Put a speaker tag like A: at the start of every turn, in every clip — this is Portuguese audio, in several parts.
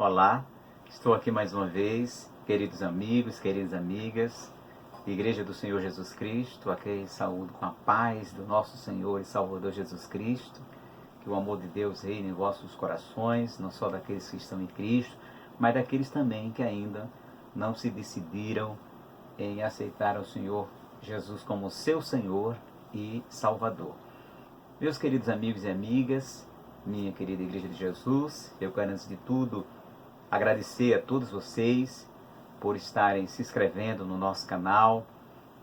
A: Olá, estou aqui mais uma vez, queridos amigos, queridas amigas, Igreja do Senhor Jesus Cristo, a quem saúdo com a paz do nosso Senhor e Salvador Jesus Cristo, que o amor de Deus reine em vossos corações, não só daqueles que estão em Cristo, mas daqueles também que ainda não se decidiram em aceitar o Senhor Jesus como seu Senhor e Salvador. Meus queridos amigos e amigas, minha querida Igreja de Jesus, eu quero antes de tudo agradecer a todos vocês por estarem se inscrevendo no nosso canal,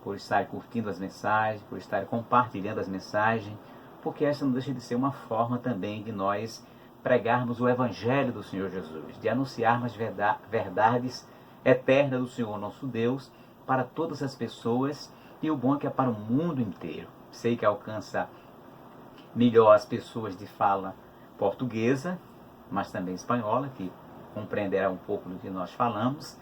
A: por estarem curtindo as mensagens, por estarem compartilhando as mensagens, porque essa não deixa de ser uma forma também de nós pregarmos o Evangelho do Senhor Jesus, de anunciarmos verdades eternas do Senhor nosso Deus para todas as pessoas, e o bom é que é para o mundo inteiro. Sei que alcança melhor as pessoas de fala portuguesa, mas também espanhola, que compreenderá um pouco do que nós falamos,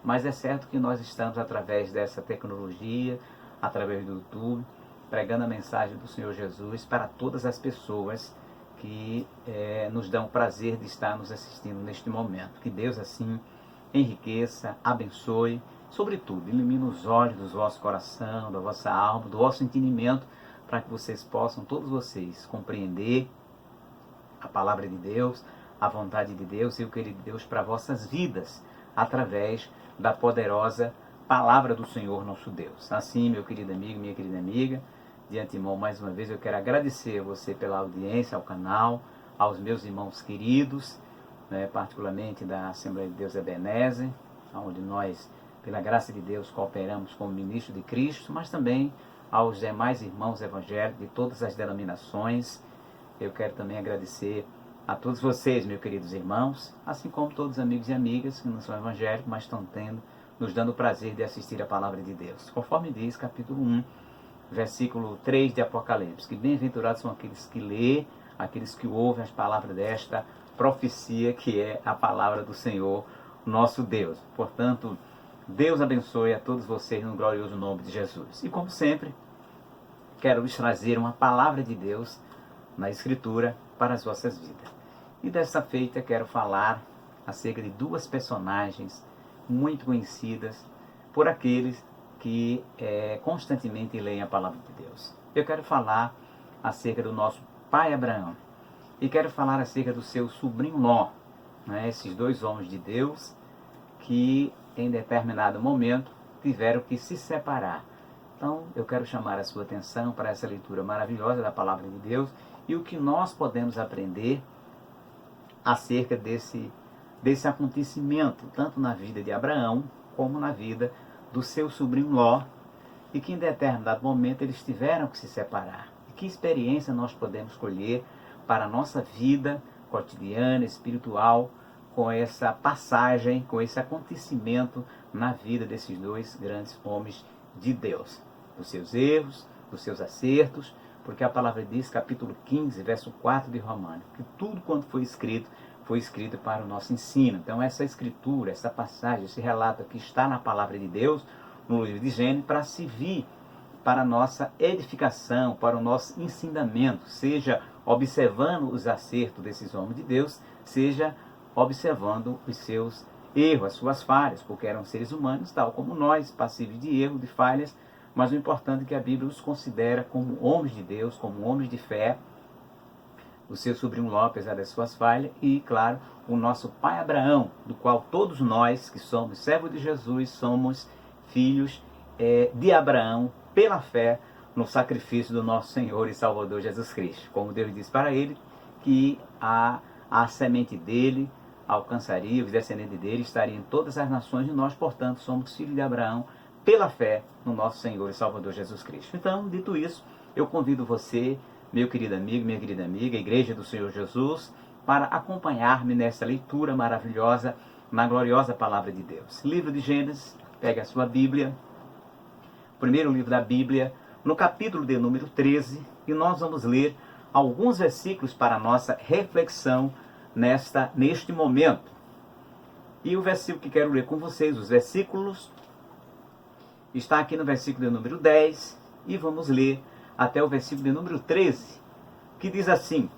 A: mas é certo que nós estamos, através dessa tecnologia, através do YouTube, pregando a mensagem do Senhor Jesus para todas as pessoas que nos dão o prazer de estar nos assistindo neste momento. Que Deus assim enriqueça, abençoe, sobretudo, ilumine os olhos do vosso coração, da vossa alma, do vosso entendimento, para que vocês possam, todos vocês, compreender a palavra de Deus, a vontade de Deus e o querer de Deus para vossas vidas, através da poderosa palavra do Senhor nosso Deus. Assim, meu querido amigo, minha querida amiga, de antemão, mais uma vez, eu quero agradecer a você pela audiência, ao canal, aos meus irmãos queridos, particularmente da Assembleia de Deus Ebenezer, onde nós, pela graça de Deus, cooperamos como ministro de Cristo, mas também aos demais irmãos evangélicos de todas as denominações. Eu quero também agradecer a todos vocês, meus queridos irmãos, assim como todos os amigos e amigas que não são evangélicos, mas estão nos dando o prazer de assistir a palavra de Deus. Conforme diz capítulo 1, versículo 3 de Apocalipse, que bem-aventurados são aqueles que lêem, aqueles que ouvem as palavras desta profecia, que é a palavra do Senhor, nosso Deus. Portanto, Deus abençoe a todos vocês no glorioso nome de Jesus. E como sempre, quero lhes trazer uma palavra de Deus na Escritura para as vossas vidas. E dessa feita quero falar acerca de duas personagens muito conhecidas por aqueles que constantemente leem a palavra de Deus. Eu quero falar acerca do nosso pai Abraão e quero falar acerca do seu sobrinho Ló, esses dois homens de Deus que em determinado momento tiveram que se separar. Então eu quero chamar a sua atenção para essa leitura maravilhosa da palavra de Deus e o que nós podemos aprender acerca desse acontecimento, tanto na vida de Abraão, como na vida do seu sobrinho Ló, e que em determinado momento eles tiveram que se separar. E que experiência nós podemos colher para a nossa vida cotidiana, espiritual, com essa passagem, com esse acontecimento na vida desses dois grandes homens de Deus, dos seus erros, dos seus acertos, porque a palavra diz, capítulo 15, verso 4 de Romanos, que tudo quanto foi escrito para o nosso ensino. Então essa escritura, essa passagem, esse relato que está na palavra de Deus, no livro de Gênesis, para servir para a nossa edificação, para o nosso ensinamento, seja observando os acertos desses homens de Deus, seja observando os seus erros, as suas falhas, porque eram seres humanos, tal como nós, passíveis de erro, de falhas, mas o importante é que a Bíblia os considera como homens de Deus, como homens de fé, o seu sobrinho Ló, apesar das suas falhas, e, claro, o nosso pai Abraão, do qual todos nós, que somos servos de Jesus, somos filhos de Abraão, pela fé no sacrifício do nosso Senhor e Salvador Jesus Cristo. Como Deus diz para ele, que a semente dele alcançaria, os descendentes dele estariam em todas as nações, e nós, portanto, somos filhos de Abraão pela fé no nosso Senhor e Salvador Jesus Cristo. Então, dito isso, eu convido você, meu querido amigo, minha querida amiga, a Igreja do Senhor Jesus, para acompanhar-me nessa leitura maravilhosa na gloriosa palavra de Deus. Livro de Gênesis, pegue a sua Bíblia, primeiro livro da Bíblia, no capítulo de número 13, e nós vamos ler alguns versículos para a nossa reflexão neste momento. E o versículo que quero ler com vocês, os versículos, está aqui no versículo de número 10, e vamos ler até o versículo de número 13, que diz assim,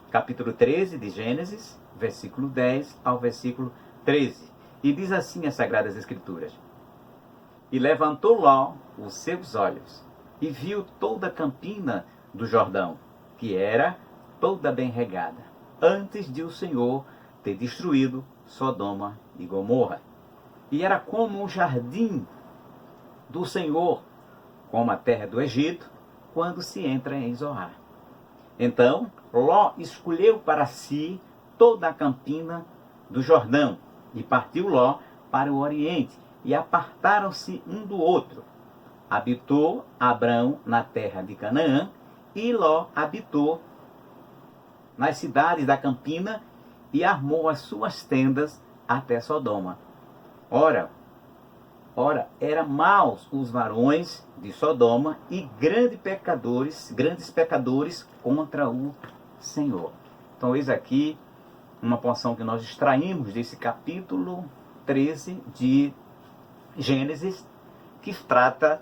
A: capítulo 13 de Gênesis, versículo 10 ao versículo 13. E diz assim as Sagradas Escrituras: E levantou Ló os seus olhos, e viu toda a campina do Jordão, que era toda bem regada, antes de o Senhor ter destruído Sodoma e Gomorra. E era como um jardim do Senhor, como a terra do Egito, quando se entra em Zoar. Então Ló escolheu para si toda a campina do Jordão, e partiu Ló para o oriente, e apartaram-se um do outro. Habitou Abrão na terra de Canaã, e Ló habitou nas cidades da campina, e armou as suas tendas até Sodoma. Ora, eram maus os varões de Sodoma e grandes pecadores contra o Senhor. Então, eis aqui uma porção que nós extraímos desse capítulo 13 de Gênesis, que trata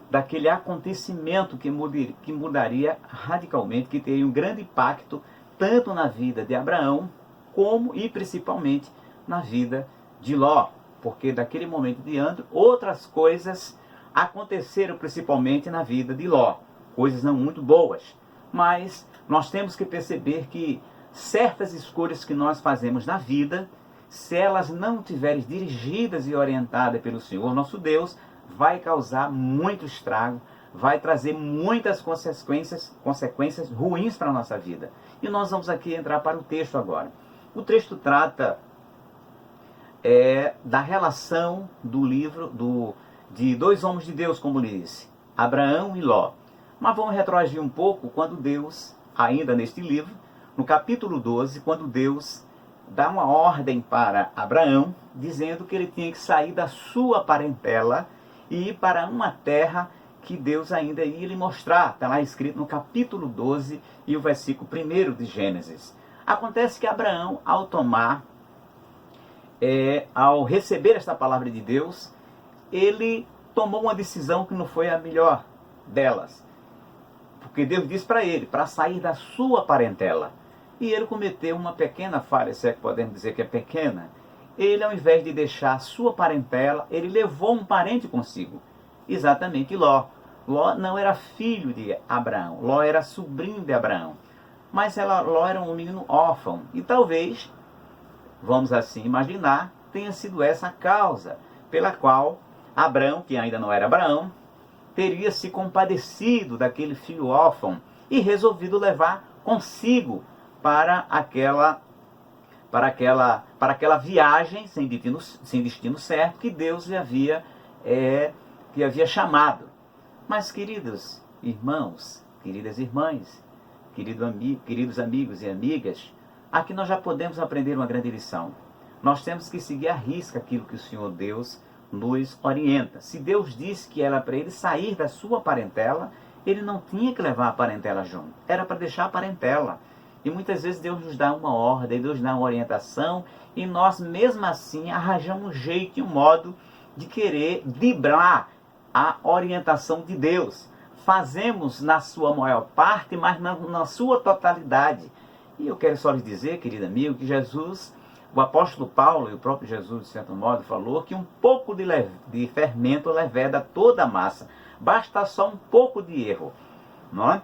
A: daquele acontecimento que mudaria radicalmente, que teria um grande impacto tanto na vida de Abraão, como e principalmente na vida de Ló. Porque daquele momento em diante, outras coisas aconteceram principalmente na vida de Ló. Coisas não muito boas. Mas nós temos que perceber que certas escolhas que nós fazemos na vida, se elas não estiverem dirigidas e orientadas pelo Senhor, nosso Deus, vai causar muito estrago, vai trazer muitas consequências ruins para a nossa vida. E nós vamos aqui entrar para o texto agora. O texto trata da relação do livro de dois homens de Deus, como disse, Abraão e Ló. Mas vamos retroagir um pouco quando Deus, ainda neste livro, no capítulo 12, quando Deus dá uma ordem para Abraão, dizendo que ele tinha que sair da sua parentela e ir para uma terra que Deus ainda ia lhe mostrar. Está lá escrito no capítulo 12 e o versículo 1 de Gênesis. Acontece que Abraão, ao receber esta palavra de Deus, ele tomou uma decisão que não foi a melhor delas. Porque Deus disse para ele, para sair da sua parentela. E ele cometeu uma pequena falha, se é que podemos dizer que é pequena. Ele, ao invés de deixar a sua parentela, ele levou um parente consigo. Exatamente Ló. Ló não era filho de Abraão, Ló era sobrinho de Abraão. Mas Ló era um menino órfão. E talvez, vamos assim imaginar, tenha sido essa a causa pela qual Abraão, que ainda não era Abraão, teria se compadecido daquele filho órfão e resolvido levar consigo para aquela viagem sem destino certo que Deus lhe havia chamado. Mas, queridos irmãos, queridas irmãs, queridos amigos e amigas, aqui nós já podemos aprender uma grande lição. Nós temos que seguir à risca aquilo que o Senhor Deus nos orienta. Se Deus disse que era para ele sair da sua parentela, ele não tinha que levar a parentela junto. Era para deixar a parentela. E muitas vezes Deus nos dá uma ordem, Deus dá uma orientação, e nós mesmo assim arranjamos um jeito e um modo de querer driblar a orientação de Deus. Fazemos na sua maior parte, mas na sua totalidade. E eu quero só lhes dizer, querido amigo, que Jesus, o apóstolo Paulo e o próprio Jesus, de certo modo, falou que um pouco de fermento leveda toda a massa. Basta só um pouco de erro, não é?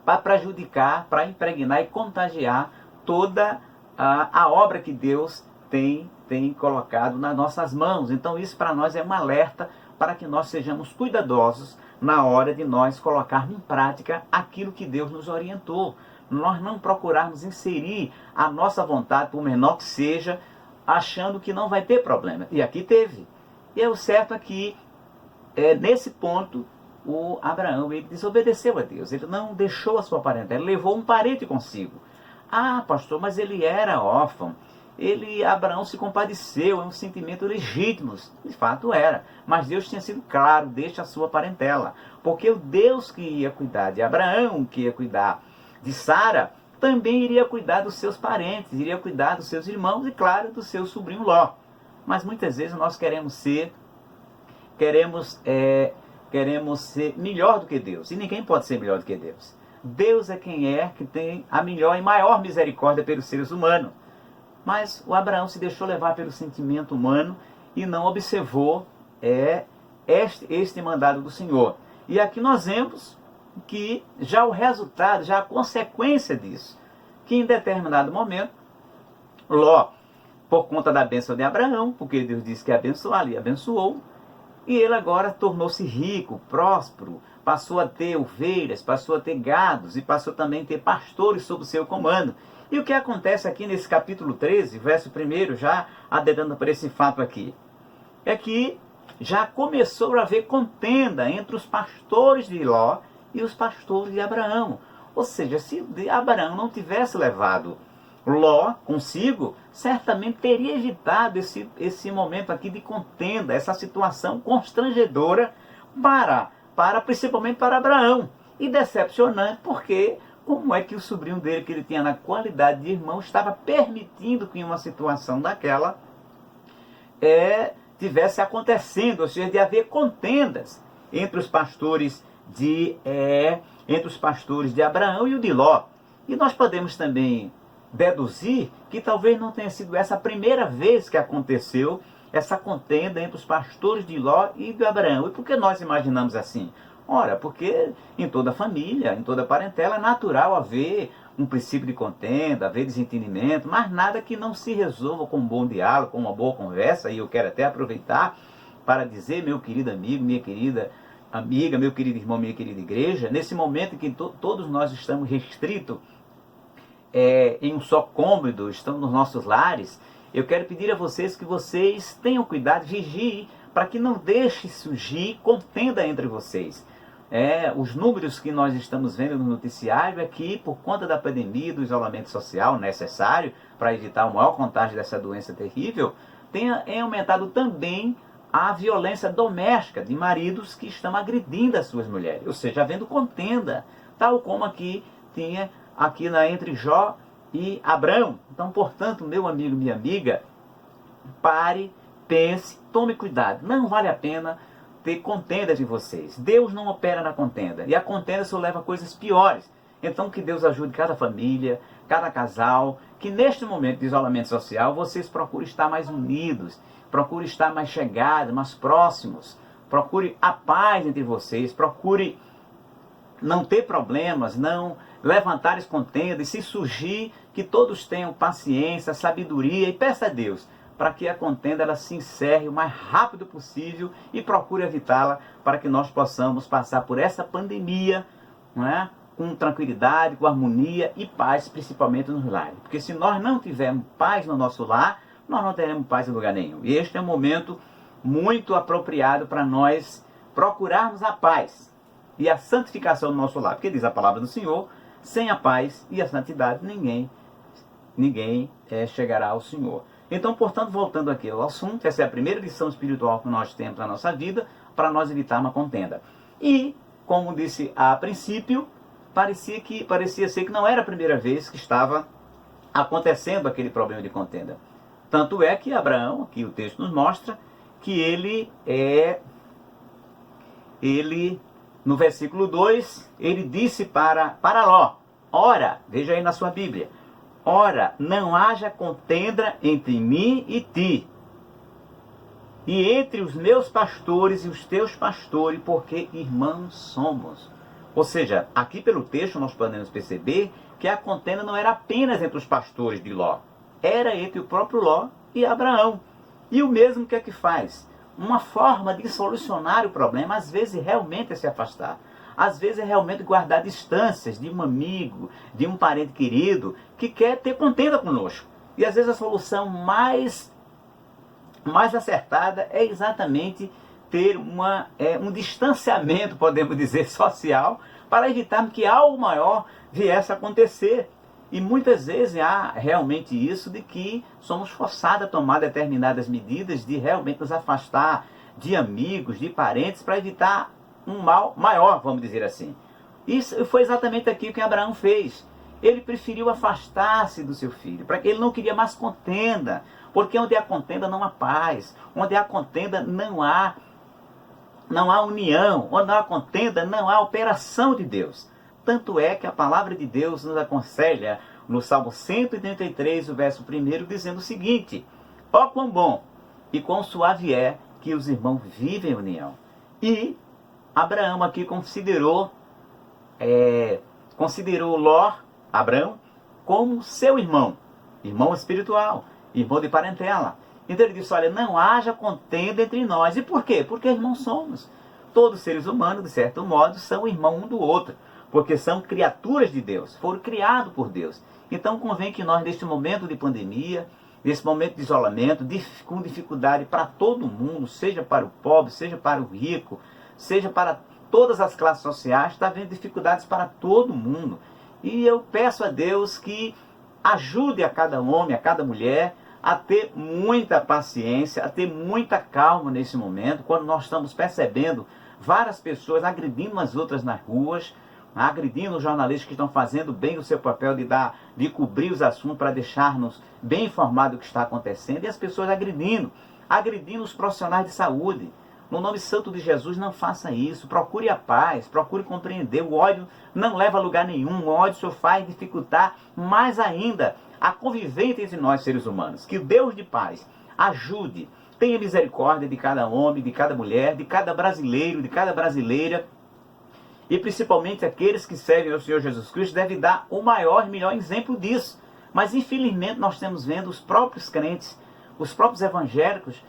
A: Para prejudicar, para impregnar e contagiar toda a obra que Deus tem colocado nas nossas mãos. Então isso para nós é um alerta para que nós sejamos cuidadosos na hora de nós colocarmos em prática aquilo que Deus nos orientou. Nós não procurarmos inserir a nossa vontade, por menor que seja, achando que não vai ter problema. E aqui teve. E o certo é que, nesse ponto, o Abraão ele desobedeceu a Deus. Ele não deixou a sua parentela, ele levou um parente consigo. Ah, pastor, mas ele era órfão. Abraão se compadeceu, é um sentimento legítimo. De fato era. Mas Deus tinha sido claro, deixa a sua parentela. Porque o Deus que ia cuidar de Abraão, que ia cuidar de Sara, também iria cuidar dos seus parentes, iria cuidar dos seus irmãos e, claro, do seu sobrinho Ló. Mas muitas vezes nós queremos ser melhor do que Deus. E ninguém pode ser melhor do que Deus. Deus é quem que tem a melhor e maior misericórdia pelos seres humanos. Mas o Abraão se deixou levar pelo sentimento humano e não observou este mandado do Senhor. E aqui nós vemos que já o resultado, já a consequência disso, que em determinado momento, Ló, por conta da bênção de Abraão, porque Deus disse que ia abençoar, ele abençoou, e ele agora tornou-se rico, próspero, passou a ter ovelhas, passou a ter gados e passou também a ter pastores sob o seu comando. E o que acontece aqui nesse capítulo 13, verso 1, já adedando para esse fato aqui, é que já começou a haver contenda entre os pastores de Ló e os pastores de Abraão. Ou seja, se Abraão não tivesse levado Ló consigo, certamente teria evitado esse momento aqui de contenda, essa situação constrangedora principalmente para Abraão. E decepcionante porque como é que o sobrinho dele, que ele tinha na qualidade de irmão, estava permitindo que uma situação daquela tivesse acontecendo, ou seja, de haver contendas entre os pastores de Abraão e o de Ló. E nós podemos também deduzir que talvez não tenha sido essa a primeira vez que aconteceu essa contenda entre os pastores de Ló e de Abraão. E por que nós imaginamos assim? Ora, porque em toda família, em toda parentela, é natural haver um princípio de contenda, haver desentendimento, mas nada que não se resolva com um bom diálogo, com uma boa conversa. E eu quero até aproveitar para dizer, meu querido amigo, minha querida amiga, meu querido irmão, minha querida igreja, nesse momento em que todos nós estamos restritos em um só cômodo, estamos nos nossos lares, eu quero pedir a vocês que vocês tenham cuidado, vigiem, para que não deixe surgir contenda entre vocês. Os números que nós estamos vendo no noticiário é que, por conta da pandemia, do isolamento social necessário para evitar o maior contágio dessa doença terrível, tem aumentado também a violência doméstica de maridos que estão agredindo as suas mulheres, ou seja, havendo contenda, tal como aqui tinha entre Jó e Abrão. Então, portanto, meu amigo, minha amiga, pare, pense, tome cuidado. Não vale a pena ter contendas em vocês. Deus não opera na contenda. E a contenda só leva a coisas piores. Então, que Deus ajude cada família, cada casal, que neste momento de isolamento social, vocês procurem estar mais unidos, procurem estar mais chegados, mais próximos, procure a paz entre vocês, procure não ter problemas, não levantar as contendas, e se surgir, que todos tenham paciência, sabedoria, e peça a Deus para que a contenda ela se encerre o mais rápido possível e procure evitá-la, para que nós possamos passar por essa pandemia, não é? Com tranquilidade, com harmonia e paz, principalmente nos lares. Porque se nós não tivermos paz no nosso lar, nós não teremos paz em lugar nenhum. E este é um momento muito apropriado para nós procurarmos a paz e a santificação do nosso lar. Porque diz a palavra do Senhor, sem a paz e a santidade ninguém chegará ao Senhor. Então, portanto, voltando aqui ao assunto, essa é a primeira lição espiritual que nós temos na nossa vida, para nós evitar uma contenda. E, como disse a princípio, parecia ser que não era a primeira vez que estava acontecendo aquele problema de contenda. Tanto é que Abraão, aqui o texto nos mostra, que ele no versículo 2, ele disse para Ló, ora, veja aí na sua Bíblia, ora, não haja contenda entre mim e ti, e entre os meus pastores e os teus pastores, porque irmãos somos. Ou seja, aqui pelo texto nós podemos perceber que a contenda não era apenas entre os pastores de Ló, era entre o próprio Ló e Abraão. E o mesmo que é que faz? Uma forma de solucionar o problema, às vezes realmente é se afastar. Às vezes é realmente guardar distâncias de um amigo, de um parente querido, que quer ter contenda conosco. E às vezes a solução mais acertada é exatamente ter um distanciamento, podemos dizer, social, para evitar que algo maior viesse a acontecer. E muitas vezes há realmente isso de que somos forçados a tomar determinadas medidas de realmente nos afastar de amigos, de parentes, para evitar um mal maior, vamos dizer assim. Isso foi exatamente aquilo que Abraão fez. Ele preferiu afastar-se do seu filho, para que ele não queria mais contenda, porque onde há contenda não há paz, onde há contenda não há união, onde há contenda não há operação de Deus. Tanto é que a palavra de Deus nos aconselha no Salmo 133, o verso 1, dizendo o seguinte: ó quão bom e quão suave é que os irmãos vivem em união. E Abraão aqui considerou Abraão como seu irmão espiritual, irmão de parentela. Então ele disse: olha, não haja contenda entre nós. E por quê? Porque irmãos somos. Todos os seres humanos, de certo modo, são irmãos um do outro, porque são criaturas de Deus, foram criados por Deus. Então convém que nós, neste momento de pandemia, nesse momento de isolamento, com dificuldade para todo mundo, seja para o pobre, seja para o rico, seja para todas as classes sociais, está havendo dificuldades para todo mundo. E eu peço a Deus que ajude a cada homem, a cada mulher, a ter muita paciência, a ter muita calma nesse momento, quando nós estamos percebendo várias pessoas agredindo as outras nas ruas, agredindo os jornalistas que estão fazendo bem o seu papel de cobrir os assuntos para deixar-nos bem informados do que está acontecendo, e as pessoas agredindo os profissionais de saúde. No nome santo de Jesus, não faça isso. Procure a paz, procure compreender. O ódio não leva a lugar nenhum. O ódio só faz dificultar mais ainda a convivência entre nós, seres humanos. Que o Deus de paz ajude, tenha misericórdia de cada homem, de cada mulher, de cada brasileiro, de cada brasileira, e principalmente aqueles que servem ao Senhor Jesus Cristo devem dar o maior e melhor exemplo disso. Mas infelizmente nós estamos vendo os próprios crentes, os próprios evangélicos,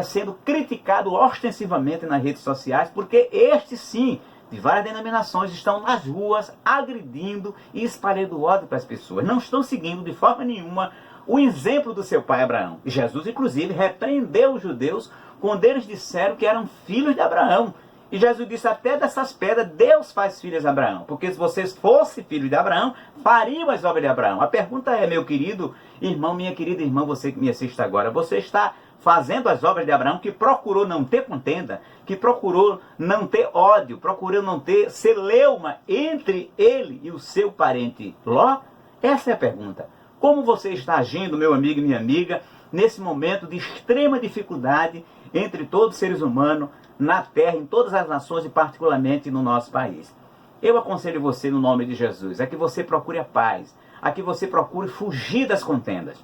A: sendo criticados ostensivamente nas redes sociais, porque estes sim, de várias denominações, estão nas ruas agredindo e espalhando ódio para as pessoas. Não estão seguindo de forma nenhuma o exemplo do seu pai Abraão. E Jesus, inclusive, repreendeu os judeus quando eles disseram que eram filhos de Abraão. E Jesus disse: até dessas pedras Deus faz filhos de Abraão. Porque se vocês fossem filhos de Abraão, fariam as obras de Abraão. A pergunta é, meu querido irmão, minha querida irmã, você que me assiste agora, você está fazendo as obras de Abraão, que procurou não ter contenda, que procurou não ter ódio, procurou não ter celeuma entre ele e o seu parente Ló? Essa é a pergunta. Como você está agindo, meu amigo e minha amiga, nesse momento de extrema dificuldade entre todos os seres humanos, na terra, em todas as nações e particularmente no nosso país? Eu aconselho você, no nome de Jesus, a que você procure a paz, a que você procure fugir das contendas.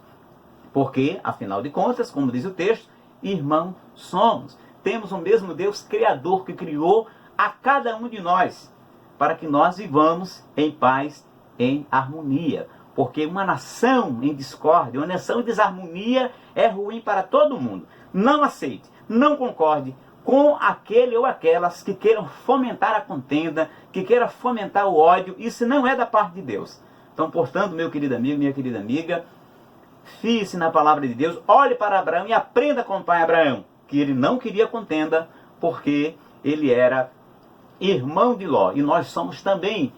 A: Porque, afinal de contas, como diz o texto, irmãos somos. Temos o mesmo Deus Criador que criou a cada um de nós, para que nós vivamos em paz, em harmonia. Porque uma nação em discórdia, uma nação em desarmonia é ruim para todo mundo. Não aceite, não concorde com aquele ou aquelas que queiram fomentar a contenda, que queiram fomentar o ódio. Isso não é da parte de Deus. Então, portanto, meu querido amigo, minha querida amiga, fie-se na palavra de Deus, olhe para Abraão e aprenda com o pai Abraão, que ele não queria contenda, porque ele era irmão de Ló. E nós somos também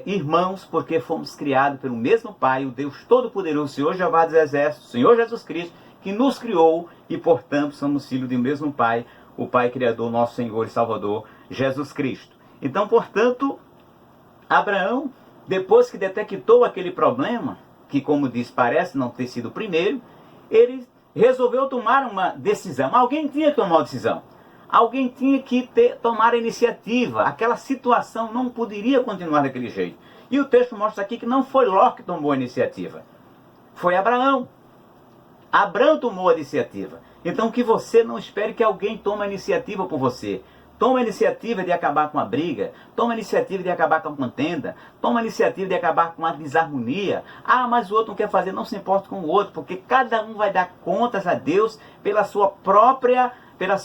A: irmãos, porque fomos criados pelo mesmo Pai, o Deus Todo-Poderoso, Senhor Jeová dos Exércitos, Senhor Jesus Cristo, que nos criou, e portanto somos filhos do mesmo Pai, o Pai Criador, nosso Senhor e Salvador, Jesus Cristo. Então, portanto, Abraão, depois que detectou aquele problema, que, como diz, parece não ter sido o primeiro, ele resolveu tomar uma decisão. Alguém tinha que tomar uma decisão. Alguém tinha que tomar a iniciativa. Aquela situação não poderia continuar daquele jeito. E o texto mostra aqui que não foi Ló que tomou a iniciativa. Foi Abraão. Abraão tomou a iniciativa. Então que você não espere que alguém tome a iniciativa por você. Toma a iniciativa de acabar com a briga, toma a iniciativa de acabar com a contenda, toma a iniciativa de acabar com a desarmonia. Ah, mas o outro não quer fazer, não se importa com o outro, porque cada um vai dar contas a Deus pela sua própria, pelas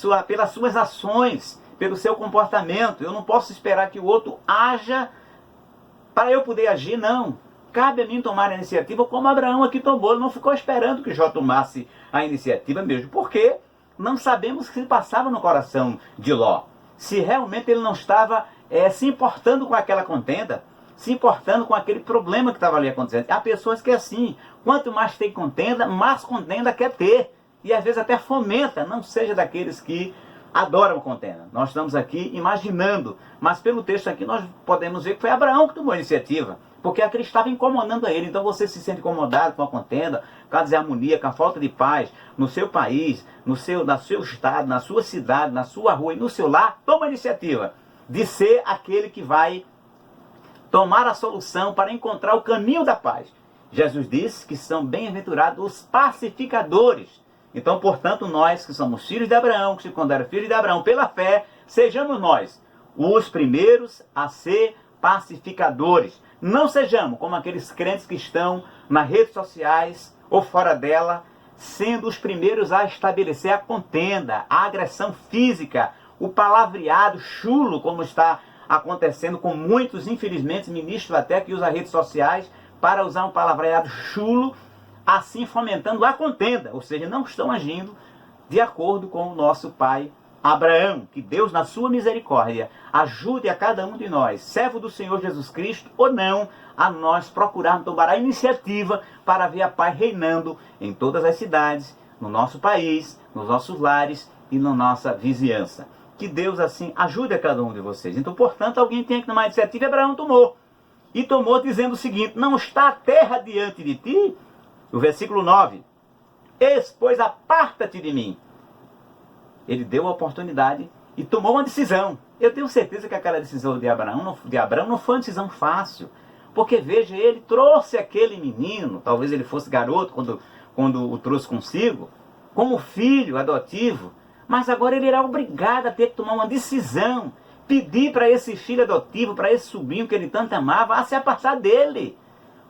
A: suas ações, pelo seu comportamento. Eu não posso esperar que o outro haja para eu poder agir, não. Cabe a mim tomar a iniciativa como Abraão aqui tomou. Ele não ficou esperando que Jó tomasse a iniciativa mesmo, porque não sabemos o que se passava no coração de Ló. Se realmente ele não estava se importando com aquela contenda, se importando com aquele problema que estava ali acontecendo. Há pessoas que assim, quanto mais tem contenda, mais contenda quer ter. E às vezes até fomenta, não seja daqueles que adoram contenda. Nós estamos aqui imaginando, mas pelo texto aqui nós podemos ver que foi Abraão que tomou a iniciativa, porque aquilo estava incomodando a ele. Então você se sente incomodado com a contenda, com a desarmonia, com a falta de paz no seu país, no seu estado, na sua cidade, na sua rua e no seu lar. Toma a iniciativa de ser aquele que vai tomar a solução, para encontrar o caminho da paz. Jesus disse que são bem-aventurados os pacificadores. Então, portanto, nós que somos filhos de Abraão, que se consideram filhos de Abraão pela fé, sejamos nós os primeiros a ser pacificadores. Não sejamos como aqueles crentes que estão nas redes sociais ou fora dela, sendo os primeiros a estabelecer a contenda, a agressão física, o palavreado chulo, como está acontecendo com muitos, infelizmente, ministros até que usam as redes sociais para usar um palavreado chulo, assim fomentando a contenda, ou seja, não estão agindo de acordo com o nosso pai Abraão. Que Deus, na sua misericórdia, ajude a cada um de nós, servo do Senhor Jesus Cristo ou não, a nós procurarmos tomar a iniciativa para ver a paz reinando em todas as cidades, no nosso país, nos nossos lares e na nossa vizinhança. Que Deus, assim, ajude a cada um de vocês. Então, portanto, alguém tem que tomar a iniciativa, e Abraão tomou. E tomou dizendo o seguinte: não está a terra diante de ti? O versículo 9. Eis, pois, aparta-te de mim. Ele deu a oportunidade e tomou uma decisão. Eu tenho certeza que aquela decisão de Abraão não foi uma decisão fácil. Porque, veja, ele trouxe aquele menino, talvez ele fosse garoto quando o trouxe consigo, como filho adotivo, mas agora ele era obrigado a ter que tomar uma decisão, pedir para esse filho adotivo, para esse sobrinho que ele tanto amava, a se apartar dele.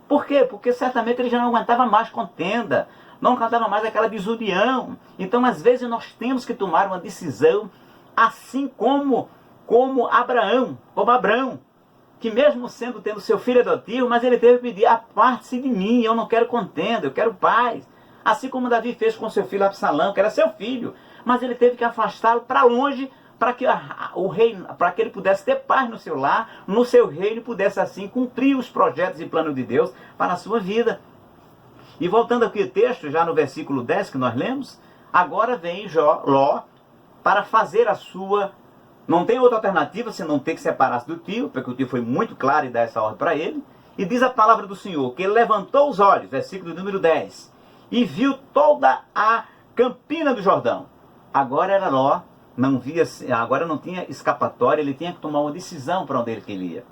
A: Por quê? Porque certamente ele já não aguentava mais contenda, não aguentava mais aquela desunião. Então, às vezes, nós temos que tomar uma decisão, assim como Abraão, que mesmo tendo seu filho adotivo, mas ele teve que pedir: aparte-se de mim, eu não quero contenda, eu quero paz. Assim como Davi fez com seu filho Absalão, que era seu filho, mas ele teve que afastá-lo para longe, para que ele pudesse ter paz no seu lar, no seu reino, e pudesse assim cumprir os projetos e planos de Deus para a sua vida. E voltando aqui ao texto, já no versículo 10 que nós lemos, agora vem Ló para fazer a sua... Não tem outra alternativa senão ter que separar-se do tio, porque o tio foi muito claro e dá essa ordem para ele. E diz a palavra do Senhor, que ele levantou os olhos, versículo número 10, e viu toda a campina do Jordão. Agora era Ló, agora não tinha escapatória, ele tinha que tomar uma decisão para onde ele queria.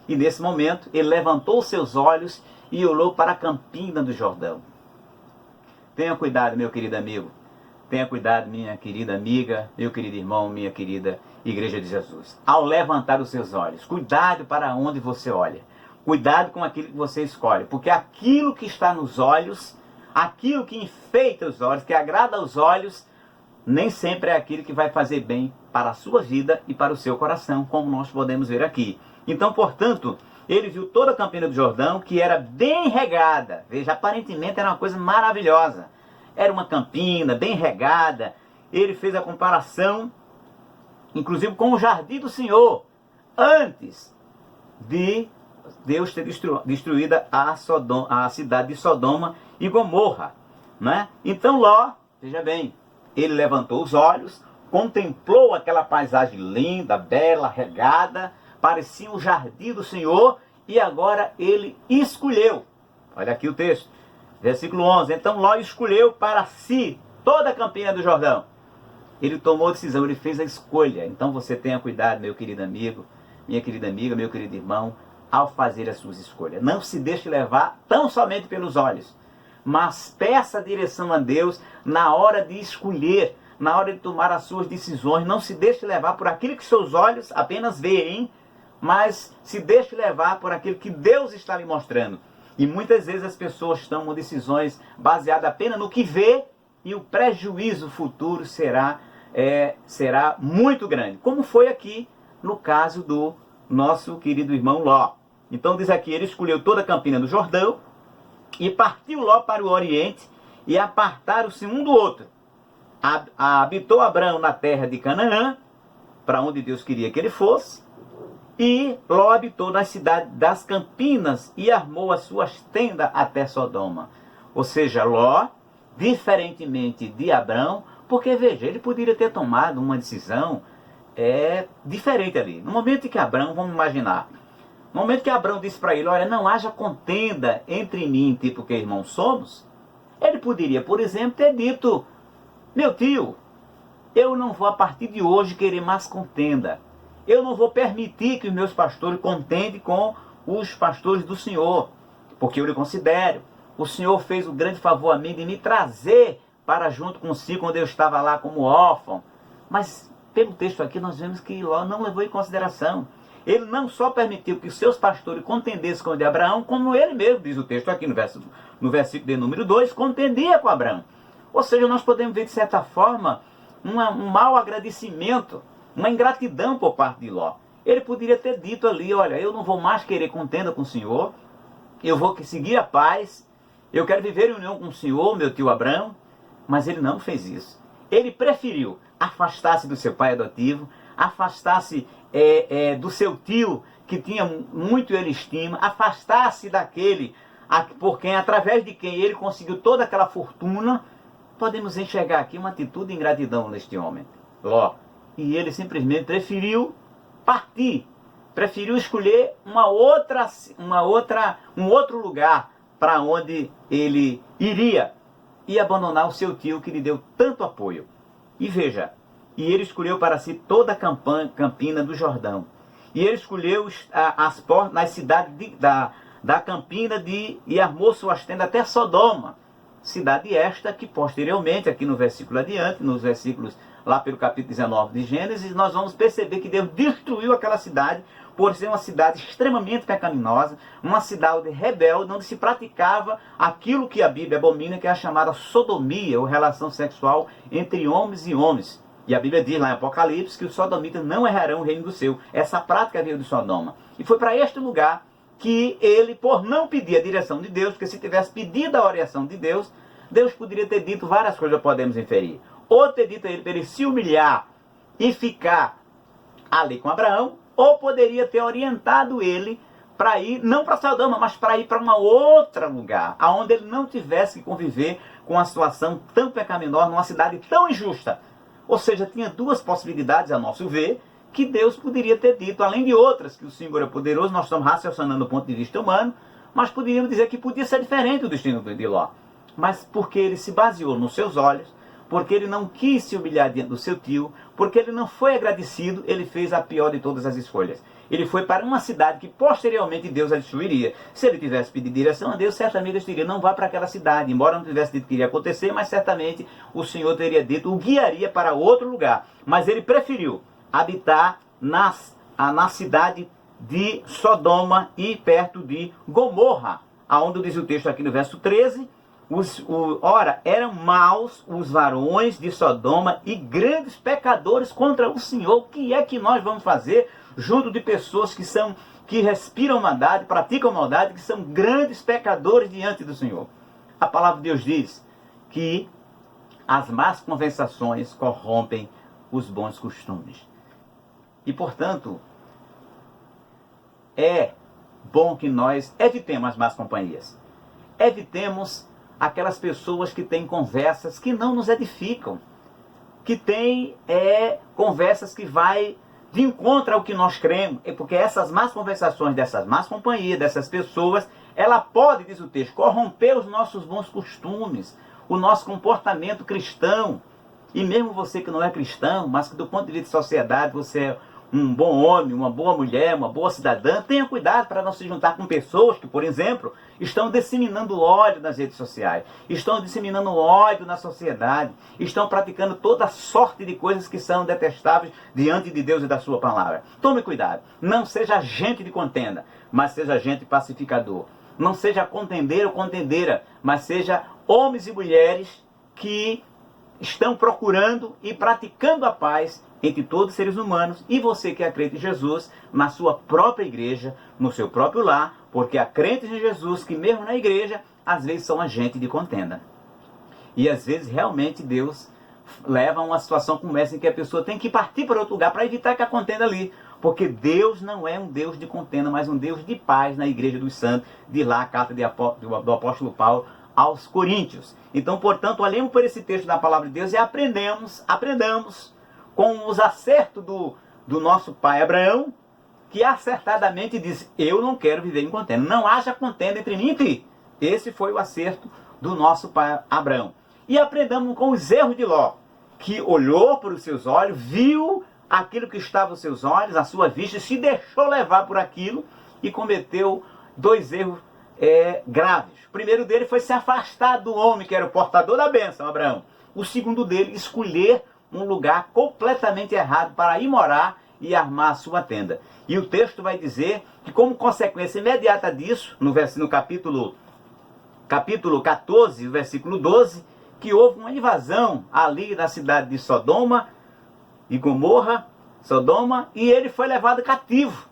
A: E nesse momento, ele levantou os seus olhos e olhou para a campina do Jordão. Tenha cuidado, meu querido amigo. Tenha cuidado, minha querida amiga, meu querido irmão, minha querida Igreja de Jesus. Ao levantar os seus olhos, cuidado para onde você olha. Cuidado com aquilo que você escolhe. Porque aquilo que está nos olhos, aquilo que enfeita os olhos, que agrada aos olhos, nem sempre é aquilo que vai fazer bem para a sua vida e para o seu coração, como nós podemos ver aqui. Então, portanto, ele viu toda a campina do Jordão, que era bem regada. Veja, aparentemente era uma coisa maravilhosa. Era uma campina bem regada. Ele fez a comparação, inclusive, com o jardim do Senhor, antes de Deus ter destruído a cidade de Sodoma e Gomorra, né? Então Ló, veja bem, ele levantou os olhos, contemplou aquela paisagem linda, bela, regada, parecia um jardim do Senhor, e agora ele escolheu. Olha aqui o texto, versículo 11. Então Ló escolheu para si toda a campina do Jordão. Ele tomou a decisão, ele fez a escolha. Então você tenha cuidado, meu querido amigo, minha querida amiga, meu querido irmão, ao fazer as suas escolhas. Não se deixe levar tão somente pelos olhos, mas peça direção a Deus na hora de escolher, na hora de tomar as suas decisões. Não se deixe levar por aquilo que seus olhos apenas veem, mas se deixe levar por aquilo que Deus está lhe mostrando. E muitas vezes as pessoas tomam decisões baseadas apenas no que vê, e o prejuízo futuro será muito grande, como foi aqui no caso do nosso querido irmão Ló. Então diz aqui, ele escolheu toda a campina do Jordão, e partiu Ló para o oriente, e apartaram-se um do outro. Habitou Abraão na terra de Canaã, para onde Deus queria que ele fosse, e Ló habitou na cidade das campinas, e armou as suas tendas até Sodoma. Ou seja, Ló, diferentemente de Abraão, porque veja, ele poderia ter tomado uma decisão diferente ali. No momento em que Abraão, vamos imaginar, no momento que Abraão disse para ele: olha, não haja contenda entre mim e ti, porque irmãos somos, ele poderia, por exemplo, ter dito: meu tio, eu não vou a partir de hoje querer mais contenda. Eu não vou permitir que os meus pastores contendem com os pastores do Senhor, porque eu lhe considero. O Senhor fez o grande favor a mim de me trazer para junto consigo quando eu estava lá como órfão. Mas pelo texto aqui nós vemos que Ló não levou em consideração. Ele não só permitiu que os seus pastores contendessem com o de Abraão, como ele mesmo, diz o texto aqui no versículo de número 2, contendia com Abraão. Ou seja, nós podemos ver de certa forma um mau agradecimento, uma ingratidão por parte de Ló. Ele poderia ter dito ali, olha, eu não vou mais querer contenda com o Senhor, eu vou seguir a paz, eu quero viver em união com o Senhor, meu tio Abraão. Mas ele não fez isso. Ele preferiu afastar-se do seu pai adotivo, afastar-se do seu tio, que tinha muito ele estima, afastar-se daquele através de quem ele conseguiu toda aquela fortuna. Podemos enxergar aqui uma atitude de ingratidão neste homem, Ló. E ele simplesmente preferiu partir, preferiu escolher um outro lugar para onde ele iria e abandonar o seu tio que lhe deu tanto apoio. E veja, e ele escolheu para si toda a campina do Jordão. E ele escolheu as portas nas cidades da campina e armou suas tendas até Sodoma. Cidade esta que posteriormente, aqui no versículo adiante, nos versículos lá pelo capítulo 19 de Gênesis, nós vamos perceber que Deus destruiu aquela cidade por ser uma cidade extremamente pecaminosa, uma cidade rebelde, onde se praticava aquilo que a Bíblia abomina, que é a chamada sodomia, ou relação sexual entre homens e homens. E a Bíblia diz lá em Apocalipse que os sodomitas não herdarão o reino do céu. Essa prática veio de Sodoma. E foi para este lugar que ele, por não pedir a direção de Deus, porque se tivesse pedido a orientação de Deus, Deus poderia ter dito várias coisas, podemos inferir. Ou ter dito a ele para ele se humilhar e ficar ali com Abraão, ou poderia ter orientado ele para ir, não para Sodoma, mas para ir para um outro lugar, aonde ele não tivesse que conviver com uma situação tão pecaminosa, numa cidade tão injusta. Ou seja, tinha duas possibilidades, a nosso ver, que Deus poderia ter dito, além de outras, que o Senhor é poderoso. Nós estamos raciocinando do ponto de vista humano, mas poderíamos dizer que podia ser diferente o destino de Ló. Mas porque ele se baseou nos seus olhos, porque ele não quis se humilhar diante do seu tio, porque ele não foi agradecido, ele fez a pior de todas as escolhas. Ele foi para uma cidade que posteriormente Deus a destruiria. Se ele tivesse pedido direção a Deus, certamente Deus diria, não vá para aquela cidade. Embora não tivesse dito que iria acontecer, mas certamente o Senhor teria dito, o guiaria para outro lugar. Mas ele preferiu habitar na cidade de Sodoma e perto de Gomorra, aonde diz o texto aqui no verso 13, ora, eram maus os varões de Sodoma e grandes pecadores contra o Senhor. O que é que nós vamos fazer junto de pessoas que respiram maldade, praticam maldade, que são grandes pecadores diante do Senhor? A palavra de Deus diz que as más conversações corrompem os bons costumes. E, portanto, é bom que nós evitemos as más companhias. Evitemos aquelas pessoas que têm conversas que não nos edificam, que têm conversas que vai de encontro ao que nós cremos, porque essas más conversações, dessas más companhias, dessas pessoas, ela pode, diz o texto, corromper os nossos bons costumes, o nosso comportamento cristão. E mesmo você que não é cristão, mas que do ponto de vista de sociedade você é um bom homem, uma boa mulher, uma boa cidadã, tenha cuidado para não se juntar com pessoas que, por exemplo, estão disseminando ódio nas redes sociais, estão disseminando ódio na sociedade, estão praticando toda sorte de coisas que são detestáveis diante de Deus e da sua palavra. Tome cuidado, não seja agente de contenda, mas seja agente pacificador. Não seja contendeiro ou contendeira, mas seja homens e mulheres que estão procurando e praticando a paz entre todos os seres humanos, e você que é crente em Jesus, na sua própria igreja, no seu próprio lar, porque há crentes em Jesus que mesmo na igreja, às vezes são agentes de contenda. E às vezes realmente Deus leva a uma situação como essa em que a pessoa tem que partir para outro lugar para evitar que a contenda ali. Porque Deus não é um Deus de contenda, mas um Deus de paz na igreja dos santos, de lá a carta do apóstolo Paulo aos Coríntios. Então, portanto, olhemos por esse texto da palavra de Deus e aprendamos com os acertos do nosso pai Abraão, que acertadamente diz, eu não quero viver em contenda, não haja contenda entre mim e ti. Esse foi o acerto do nosso pai Abraão. E aprendamos com os erros de Ló, que olhou para os seus olhos, viu aquilo que estava aos seus olhos, à sua vista, se deixou levar por aquilo, e cometeu 2 erros graves. O primeiro dele foi se afastar do homem que era o portador da bênção, Abraão. O segundo dele, escolher um lugar completamente errado para ir morar e armar a sua tenda. E o texto vai dizer que, como consequência imediata disso, no capítulo 14, versículo 12, que houve uma invasão ali na cidade de Sodoma e Gomorra, e ele foi levado cativo.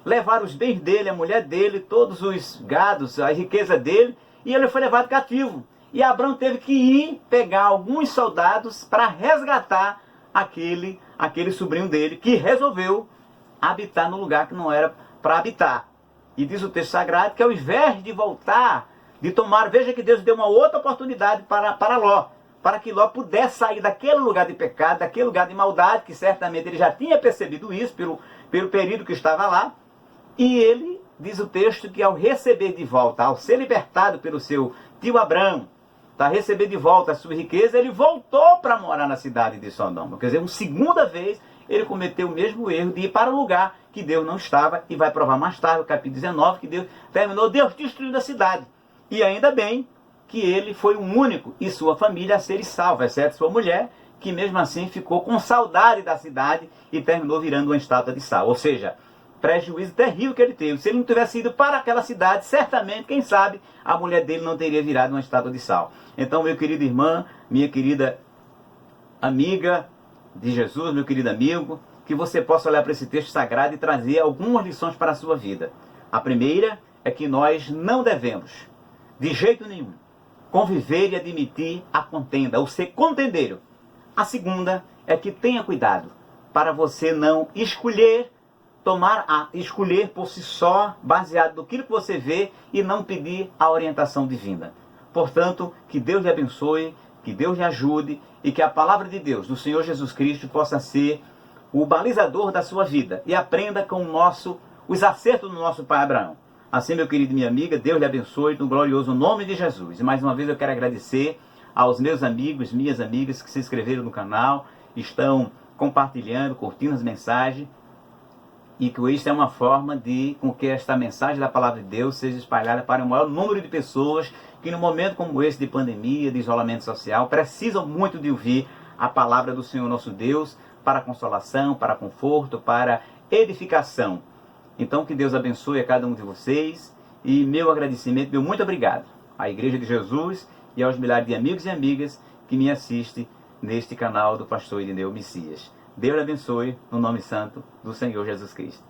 A: Levaram os bens dele, a mulher dele, todos os gados, a riqueza dele, e ele foi levado cativo. E Abraão teve que ir pegar alguns soldados para resgatar aquele sobrinho dele, que resolveu habitar no lugar que não era para habitar. E diz o texto sagrado que ao invés de voltar, de tomar, veja que Deus deu uma outra oportunidade para Ló, para que Ló pudesse sair daquele lugar de pecado, daquele lugar de maldade, que certamente ele já tinha percebido isso pelo período que estava lá. E ele, diz o texto, que ao receber de volta, ao ser libertado pelo seu tio Abraão, receber de volta a sua riqueza, ele voltou para morar na cidade de Sodoma. Quer dizer, uma segunda vez, ele cometeu o mesmo erro de ir para o lugar que Deus não estava, e vai provar mais tarde, no capítulo 19, que Deus destruindo a cidade. E ainda bem que ele foi o único e sua família a serem salvos, exceto sua mulher, que mesmo assim ficou com saudade da cidade e terminou virando uma estátua de sal. Ou seja, prejuízo terrível que ele teve. Se ele não tivesse ido para aquela cidade, certamente, quem sabe, a mulher dele não teria virado uma estátua de sal. Então, meu querido irmã, minha querida amiga de Jesus, meu querido amigo, que você possa olhar para esse texto sagrado e trazer algumas lições para a sua vida. A primeira é que nós não devemos, de jeito nenhum, conviver e admitir a contenda, ou ser contendeiro. A segunda é que tenha cuidado para você não escolher por si só, baseado naquilo que você vê, e não pedir a orientação divina. Portanto, que Deus lhe abençoe, que Deus lhe ajude, e que a palavra de Deus, do Senhor Jesus Cristo, possa ser o balizador da sua vida, e aprenda com os acertos do nosso pai Abraão. Assim, meu querido e minha amiga, Deus lhe abençoe no glorioso nome de Jesus. E mais uma vez eu quero agradecer aos meus amigos, minhas amigas que se inscreveram no canal, estão compartilhando, curtindo as mensagens, e que isso é uma forma de com que esta mensagem da palavra de Deus seja espalhada para o maior número de pessoas que num momento como esse de pandemia, de isolamento social, precisam muito de ouvir a palavra do Senhor nosso Deus para consolação, para conforto, para edificação. Então que Deus abençoe a cada um de vocês, e meu agradecimento, meu muito obrigado à Igreja de Jesus e aos milhares de amigos e amigas que me assistem neste canal do pastor Irineu Messias. Deus lhe abençoe, no nome santo do Senhor Jesus Cristo.